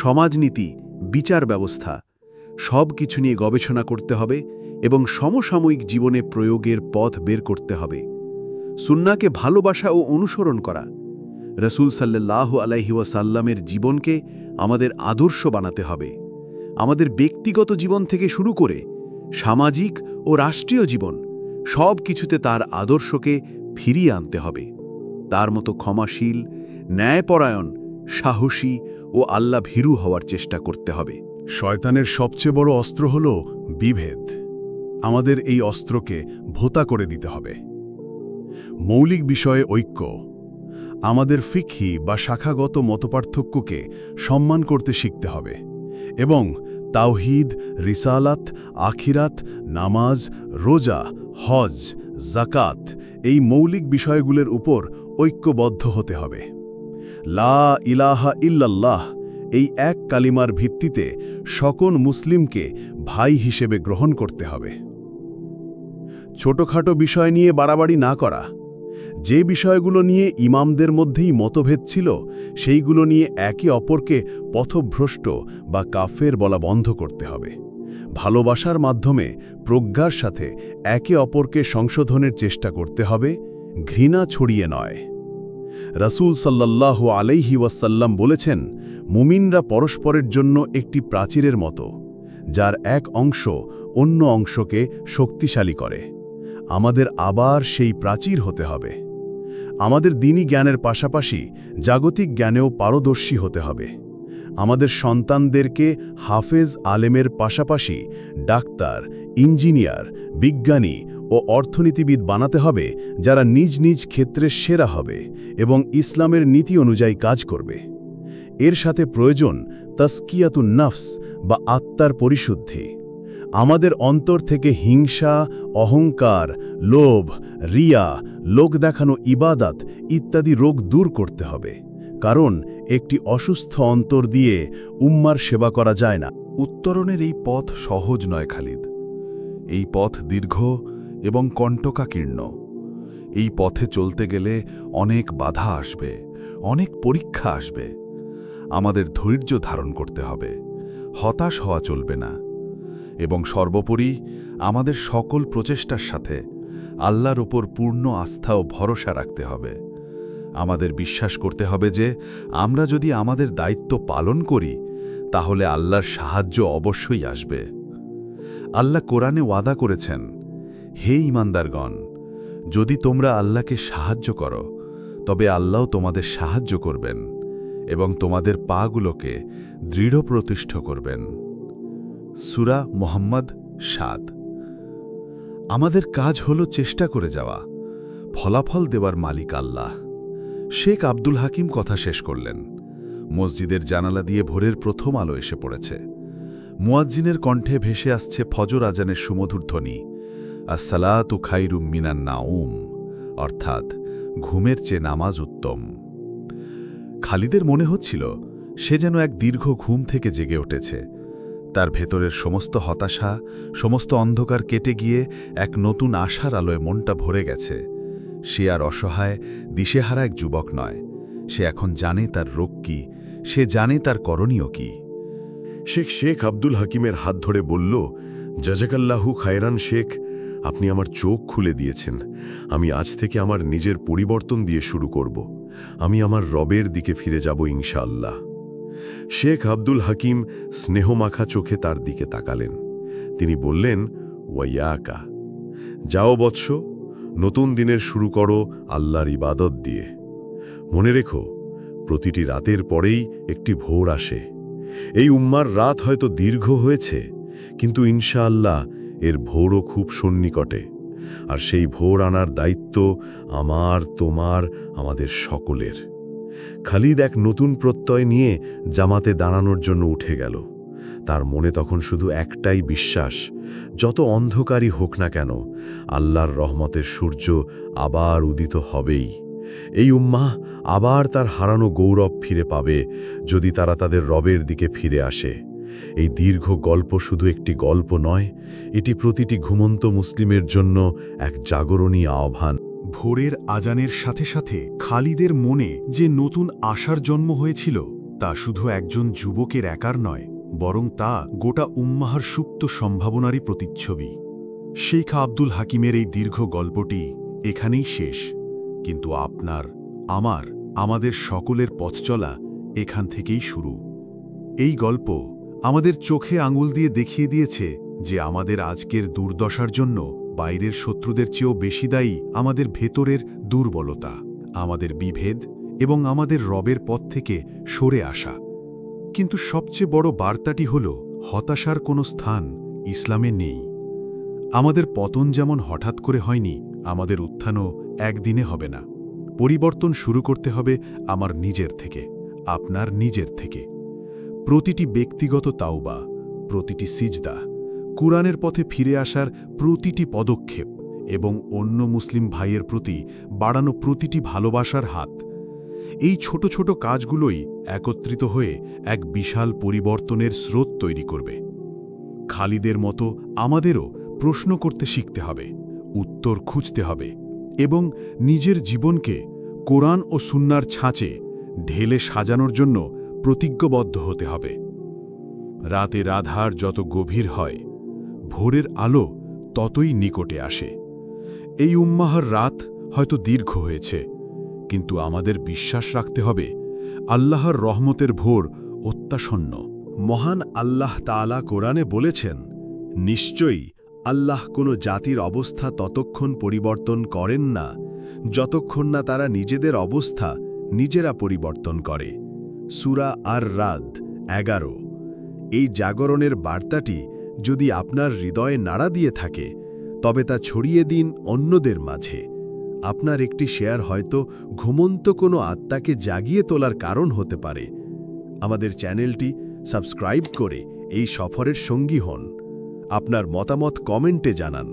Speaker 2: সমাজনীতি, বিচার ব্যবস্থা সব কিছু নিয়ে গবেষণা করতে হবে এবং সমসাময়িক জীবনে প্রয়োগের পথ বের করতে হবে। সুন্নাহকে ভালোবাসা ও অনুসরণ করা। রাসূল সাল্লাল্লাহু আলাইহি ওয়াসাল্লামের জীবনকে আমাদের আদর্শ বানাতে হবে। আমাদের ব্যক্তিগত জীবন থেকে শুরু করে সামাজিক ও রাষ্ট্রীয় জীবন, সব কিছুতে তার আদর্শকে ফিরিয়ে আনতে হবে। তার মতো ক্ষমাশীল, ন্যায়পরায়ণ, সাহসী ও আল্লাহ ভীরু হওয়ার চেষ্টা করতে হবে।
Speaker 1: শয়তানের সবচেয়ে বড় অস্ত্র হল বিভেদ। আমাদের এই অস্ত্রকে ভোঁতা করে দিতে হবে। মৌলিক বিষয়ে ঐক্য। আমাদের ফিকহি বা শাখাগত মতপার্থক্যকে সম্মান করতে শিখতে হবে এবং তাওহীদ, রিসালাত, আখিরাত, নামাজ, রোজা, হজ, যাকাত এই মৌলিক বিষয়গুলোর উপর ঐক্যবদ্ধ হতে হবে। লা ইলাহা ইল্লাল্লাহ এই এক কালিমার ভিত্তিতে সকল মুসলিমকে ভাই হিসেবে গ্রহণ করতে হবে। ছোটখাটো বিষয় নিয়ে বাড়াবাড়ি না করা। যে বিষয়গুলো নিয়ে ইমামদের মধ্যেই মতভেদ ছিল, সেইগুলো নিয়ে একে অপরকে পথভ্রষ্ট বা কাফের বলা বন্ধ করতে হবে। ভালোবাসার মাধ্যমে প্রজ্ঞার সাথে একে অপরকে সংশোধনের চেষ্টা করতে হবে, ঘৃণা ছড়িয়ে নয়। রাসূল সাল্লাল্লাহু আলাইহি ওয়াসাল্লাম বলেছেন, মুমিনরা পরস্পরের জন্য একটি প্রাচীরের মতো, যার এক অংশ অন্য অংশকে শক্তিশালী করে। আমাদের আবার সেই প্রাচীর হতে হবে। আমাদের দ্বীনি জ্ঞানের পাশাপাশি জাগতিক জ্ঞানেও পারদর্শী হতে হবে। আমাদের সন্তানদেরকে হাফেজ আলেমের পাশাপাশি ডাক্তার, ইঞ্জিনিয়ার, বিজ্ঞানী ও অর্থনীতিবিদ বানাতে হবে যারা নিজ নিজ ক্ষেত্রে সেরা হবে এবং ইসলামের নীতি অনুযায়ী কাজ করবে। এর সাথে প্রয়োজন তাসকিয়াতুন নফস বা আত্মার পরিশুদ্ধি। আমাদের অন্তর থেকে হিংসা, অহংকার, লোভ, রিয়া, লোক দেখানো ইবাদত ইত্যাদি রোগ দূর করতে হবে, কারণ একটি অসুস্থ অন্তর দিয়ে উম্মার সেবা করা যায় না।
Speaker 2: উত্তরণের এই পথ সহজ নয় খালিদ। এই পথ দীর্ঘ এবং কণ্টকাকীর্ণ। এই পথে চলতে গেলে অনেক বাধা আসবে, অনেক পরীক্ষা আসবে। আমাদের ধৈর্য ধারণ করতে হবে, হতাশ হওয়া চলবে না, এবং সর্বোপরি আমাদের সকল প্রচেষ্টার সাথে আল্লাহর ওপর পূর্ণ আস্থা ও ভরসা রাখতে হবে। আমাদের বিশ্বাস করতে হবে যে আমরা যদি আমাদের দায়িত্ব পালন করি তাহলে আল্লাহর সাহায্য অবশ্যই আসবে। আল্লাহ কোরআনে ওয়াদা করেছেন, হে ঈমানদারগণ, যদি তোমরা আল্লাহকে সাহায্য করো তবে আল্লাহ তোমাদের সাহায্য করবেন এবং তোমাদের পাগুলোকে দৃঢ় প্রতিষ্ঠ করবেন। সূরা মুহাম্মদ ৭। আমাদের কাজ হলো চেষ্টা করে যাওয়া, ফলাফল দেওয়ার মালিক আল্লাহ। শেখ আব্দুল হাকিম কথা শেষ করলেন। মসজিদের জানালা দিয়ে ভোরের প্রথম আলো এসে পড়েছে। মুয়াজ্জিনের কণ্ঠে ভেসে আসছে ফজর আজানের সুমধুর ধ্বনি, আসসালাতু খায়রুম মিনান নাউম, অর্থাৎ ঘুমের চেয়ে নামাজ উত্তম। খালিদের মনে হচ্ছিল সে যেন এক দীর্ঘ ঘুম থেকে জেগে উঠেছে। তার ভেতরের সমস্ত হতাশা, সমস্ত অন্ধকার কেটে গিয়ে এক নতুন আশার আলোয় মনটা ভরে গেছে। সে আর অসহায়, দিশেহারা এক যুবক নয়। সে এখন জানে তার রোগ কি, সে জানে তার করণীয় কি।
Speaker 5: শেখ আব্দুল হাকিমের হাত ধরে বলল, জাজাকাল্লাহু খায়রান শেখ, আপনি আমার চোখ খুলে দিয়েছেন। আমি আজ থেকে আমার নিজের পরিবর্তন দিয়ে শুরু করব। আমি আমার রবের দিকে ফিরে যাব ইনশাআল্লাহ। শেখ আব্দুল হাকিম স্নেহমাখা চোখে তার দিকে তাকালেন। তিনি বললেন, ওয়াইয়াকা, যাও বৎস, নতুন দিনের শুরু করো আল্লাহর ইবাদত দিয়ে। মনে রেখো, প্রতিটি রাতের পরেই একটি ভোর আসে। এই উম্মার রাত হয়তো দীর্ঘ হয়েছে, কিন্তু ইনশাআল্লাহ এর ভোরও খুব সন্নিকটে। আর সেই ভোর আনার দায়িত্ব আমার, তোমার, আমাদের সকলের। খালিদ এক নতুন প্রত্যয় নিয়ে জামাতে দাঁড়ানোর জন্য উঠে গেল। তার মনে তখন শুধু একটাই বিশ্বাস, যত অন্ধকারই হোক না কেন, আল্লাহর রহমতের সূর্য আবার উদিত হবেই। এই উম্মাহ আবার তার হারানো গৌরব ফিরে পাবে যদি তারা তাদের রবের দিকে ফিরে আসে। এই দীর্ঘ গল্প শুধু একটি গল্প নয়, এটি প্রতিটি ঘুমন্ত মুসলিমের জন্য এক জাগরণী আহ্বান।
Speaker 2: ভোরের আজানের সাথে সাথে খালিদের মনে যে নতুন আশার জন্ম হয়েছিল, তা শুধু একজন যুবকের একার নয়, বরং তা গোটা উম্মাহর সুপ্ত সম্ভাবনারই প্রতিচ্ছবি। শেখ আব্দুল হাকিমের এই দীর্ঘ গল্পটি এখানেই শেষ, কিন্তু আপনার, আমাদের সকলের পথ চলা এখান থেকেই শুরু। এই গল্প আমাদের চোখে আঙুল দিয়ে দেখিয়ে দিয়েছে যে আমাদের আজকের দুর্দশার জন্য বাইরের শত্রুদের চেয়েও বেশি দায়ী আমাদের ভেতরের দুর্বলতা, আমাদের বিভেদ এবং আমাদের রবের পথ থেকে সরে আসা। কিন্তু সবচেয়ে বড় বার্তাটি হল, হতাশার কোনো স্থান ইসলামে নেই। আমাদের পতন যেমন হঠাৎ করে হয়নি, আমাদের উত্থানও একদিনে হবে না। পরিবর্তন শুরু করতে হবে আমার নিজের থেকে, আপনার নিজের থেকে। প্রতিটি ব্যক্তিগত তাওবা, প্রতিটি সিজদা, কুরআনের পথে ফিরে আসার প্রতিটি পদক্ষেপ এবং অন্য মুসলিম ভাইয়ের প্রতি বাড়ানো প্রতিটি ভালোবাসার হাত, এই ছোট ছোট কাজগুলোই একত্রিত হয়ে এক বিশাল পরিবর্তনের স্রোত তৈরি করবে। খালিদের মতো আমাদেরও প্রশ্ন করতে শিখতে হবে, উত্তর খুঁজতে হবে এবং নিজের জীবনকে কোরআন ও সুন্নাহর ছাঁচে ঢেলে সাজানোর জন্য প্রতিজ্ঞবদ্ধ হতে হবে। রাতের আধার যত গভীর হয়, ভোরের আলো ততই নিকটে আসে। এই উম্মাহর রাত হয়তো দীর্ঘ হয়েছে, কিন্তু আমাদের বিশ্বাস রাখতে হবে আল্লাহর রহমতের ভোর অত্যাসন্ন।
Speaker 5: মহান আল্লাহ তাআলা কোরআনে বলেছেন, নিশ্চয়ই আল্লাহ কোনো জাতির অবস্থা ততক্ষণ পরিবর্তন করেন না যতক্ষণ না তারা নিজেদের অবস্থা নিজেরা পরিবর্তন করে। সূরা আর-রাদ 11। এই জাগরণের বার্তাটি যদি আপনার হৃদয়ে নাড়া দিয়ে থাকে,
Speaker 1: তবে তা ছড়িয়ে দিন অন্যদের মাঝে। আপনার একটি শেয়ার হয়তো ঘুমন্ত কোনো আত্মাকে জাগিয়ে তোলার কারণ হতে পারে। আমাদের চ্যানেলটি সাবস্ক্রাইব করে এই সফরের সঙ্গী হন। আপনার মতামত কমেন্টে জানান।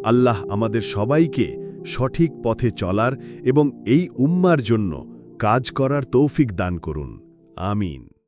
Speaker 1: আল্লাহ আমাদের সবাইকে সঠিক পথে চলার এবং এই উম্মার জন্য কাজ করার তৌফিক দান করুন। আমিন।